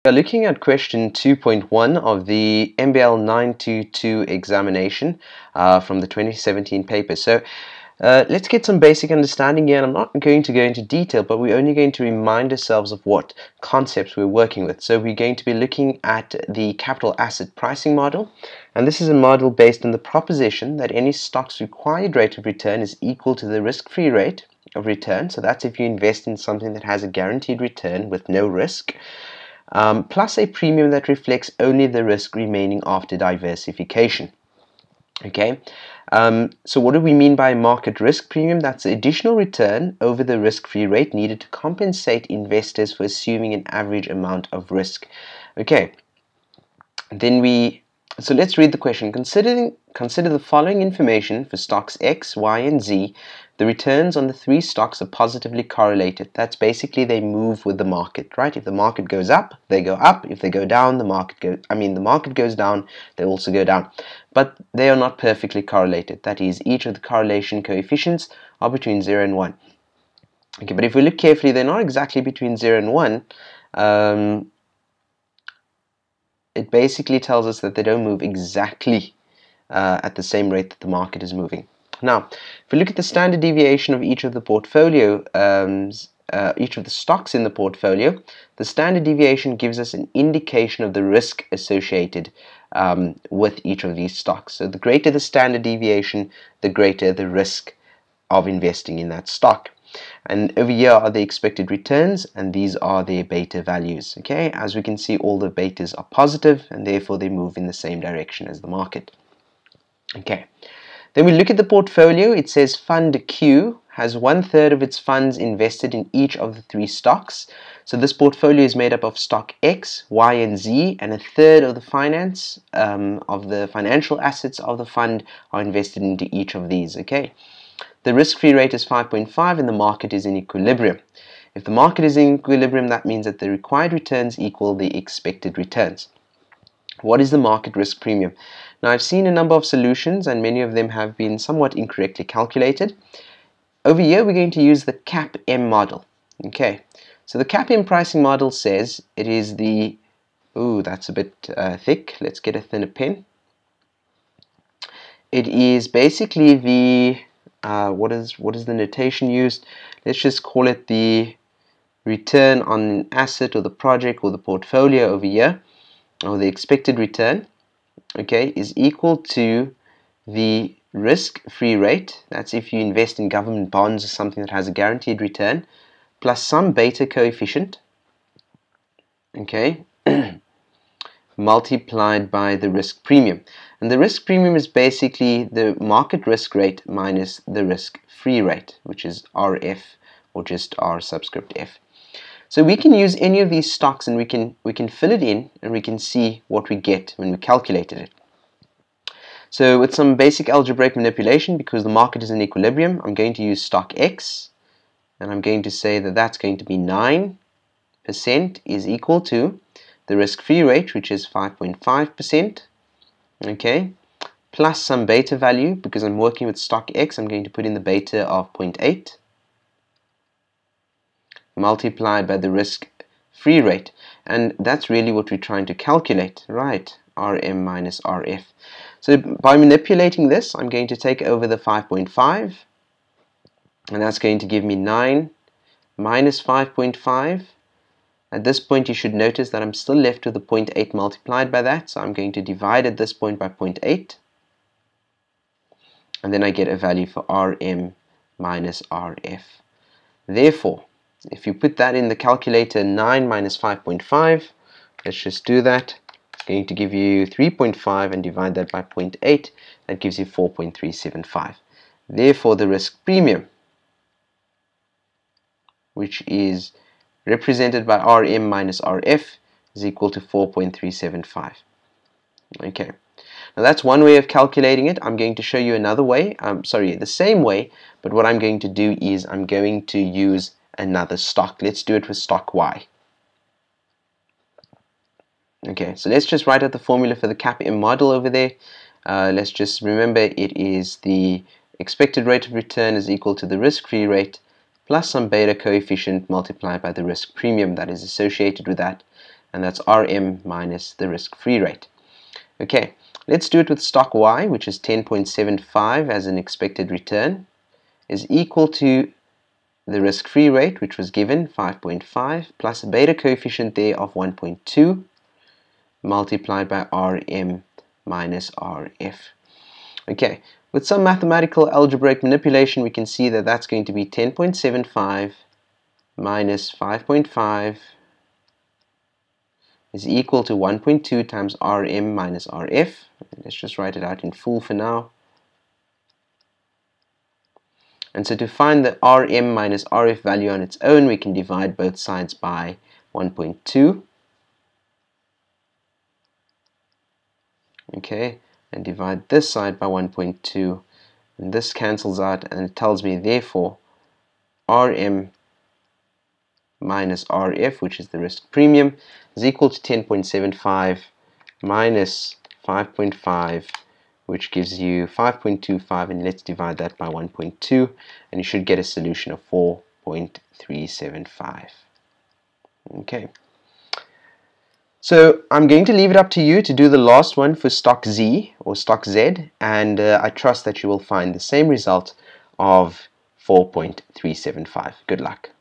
We are looking at question 2.1 of the MBL922 examination from the 2017 paper. So let's get some basic understanding here. And I'm not going to go into detail, but we're only going to remind ourselves of what concepts we're working with. So we're going to be looking at the capital asset pricing model. And this is a model based on the proposition that any stock's required rate of return is equal to the risk-free rate of return. So that's if you invest in something that has a guaranteed return with no risk. Plus a premium that reflects only the risk remaining after diversification. Okay, so what do we mean by market risk premium? That's the additional return over the risk-free rate needed to compensate investors for assuming an average amount of risk. Okay, so let's read the question. Consider the following information for stocks X, Y, and Z. The returns on the three stocks are positively correlated. That's basically they move with the market, right? If the market goes up, they go up. If they go down, the market goes down, they also go down. But they are not perfectly correlated. That is, each of the correlation coefficients are between 0 and 1. Okay, but if we look carefully, they're not exactly between 0 and 1. It basically tells us that they don't move exactly at the same rate that the market is moving. Now, if we look at the standard deviation of each of the portfolio, each of the stocks in the portfolio, the standard deviation gives us an indication of the risk associated with each of these stocks. So the greater the standard deviation, the greater the risk of investing in that stock. And over here are the expected returns, and these are their beta values. Okay, as we can see, all the betas are positive, and therefore they move in the same direction as the market. Okay, then we look at the portfolio. It says Fund Q has 1/3 of its funds invested in each of the three stocks. So this portfolio is made up of stock X, Y, and Z, and 1/3 of the financial assets of the fund are invested into each of these. Okay. The risk-free rate is 5.5 and the market is in equilibrium. If the market is in equilibrium, that means that the required returns equal the expected returns. What is the market risk premium? Now, I've seen a number of solutions and many of them have been somewhat incorrectly calculated. Over here, we're going to use the CAP-M model. Okay, so the CAP-M pricing model says it is the... Ooh, that's a bit thick. Let's get a thinner pen. It is basically the... what is the notation used? Let's just call it the return on an asset or the project or the portfolio over here, or the expected return, okay, is equal to the risk-free rate. That's if you invest in government bonds or something that has a guaranteed return, plus some beta coefficient, okay, multiplied by the risk premium. And the risk premium is basically the market risk rate minus the risk-free rate, which is RF, or just R subscript F. So we can use any of these stocks and we can fill it in and we can see what we get when we calculated it. So with some basic algebraic manipulation, because the market is in equilibrium, I'm going to use stock X and I'm going to say that that's going to be 9% is equal to the risk-free rate, which is 5.5%, okay, plus some beta value. Because I'm working with stock X, I'm going to put in the beta of 0.8, multiplied by the risk-free rate. And that's really what we're trying to calculate, right? RM minus RF. So by manipulating this, I'm going to take over the 5.5, and that's going to give me 9 minus 5.5. At this point, you should notice that I'm still left with the 0.8 multiplied by that, so I'm going to divide at this point by 0.8, and then I get a value for RM minus RF. Therefore, if you put that in the calculator, 9 minus 5.5, let's just do that. It's going to give you 3.5 and divide that by 0.8, that gives you 4.375. Therefore, the risk premium, which is represented by RM minus RF, is equal to 4.375. Okay, now that's one way of calculating it. I'm going to show you another way, the same way, but what I'm going to do is I'm going to use another stock. Let's do it with stock Y. Okay, so let's just write out the formula for the CAP-M model over there. Let's just remember it is the expected rate of return is equal to the risk-free rate plus some beta coefficient multiplied by the risk premium that is associated with that. and that's RM minus the risk-free rate. Okay, let's do it with stock Y, which is 10.75 as an expected return, is equal to the risk-free rate, which was given 5.5, plus a beta coefficient there of 1.2 multiplied by RM minus RF. Okay, with some mathematical algebraic manipulation, we can see that that's going to be 10.75 minus 5.5 is equal to 1.2 times RM minus RF. Let's just write it out in full for now. And so to find the RM minus RF value on its own, we can divide both sides by 1.2. Okay, and divide this side by 1.2. And this cancels out, and it tells me, therefore, RM minus RF, which is the risk premium, is equal to 10.75 minus 5.5, which gives you 5.25, and let's divide that by 1.2, and you should get a solution of 4.375. Okay. So I'm going to leave it up to you to do the last one for stock Z or stock Z, and I trust that you will find the same result of 4.375. Good luck.